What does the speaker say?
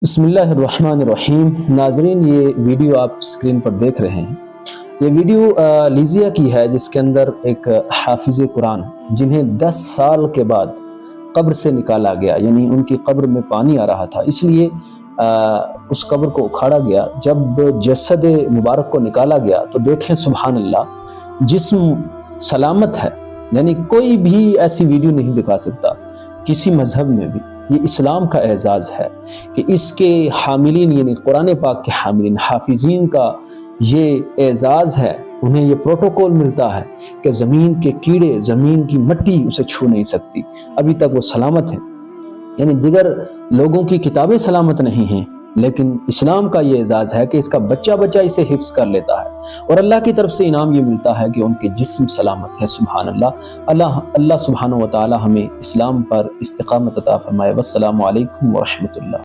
बिस्मिल्लाहिर्रहमानिर्रहीम। नाजरीन, ये वीडियो आप स्क्रीन पर देख रहे हैं। ये वीडियो लीजिया की है, जिसके अंदर एक हाफिज़ कुरान जिन्हें 10 साल के बाद कब्र से निकाला गया, यानी उनकी कब्र में पानी आ रहा था, इसलिए उस कब्र को उखाड़ा गया। जब जसद मुबारक को निकाला गया तो देखें, सुभान अल्लाह, जिस्म सलामत है। यानी कोई भी ऐसी वीडियो नहीं दिखा सकता किसी मजहब में भी। ये इस्लाम का एजाज़ है कि इसके हामिलीन, यानी कुरान पाक के हामिलीन हाफिजीन का ये एजाज़ है। उन्हें ये प्रोटोकॉल मिलता है कि ज़मीन के कीड़े, ज़मीन की मिट्टी उसे छू नहीं सकती, अभी तक वो सलामत है। यानी दिगर लोगों की किताबें सलामत नहीं हैं, लेकिन इस्लाम का ये एजाज़ है कि इसका बच्चा बच्चा इसे हिफ्स कर लेता है और अल्लाह की तरफ से इनाम ये मिलता है कि उनके जिस्म सलामत है। सुभान अल्लाह। अल्लाह सुब्हानहू व तआला हमें इस्लाम पर इस्तिकामत अता फरमाए। वस्सलामु अलैकुम व रहमतुल्लाह।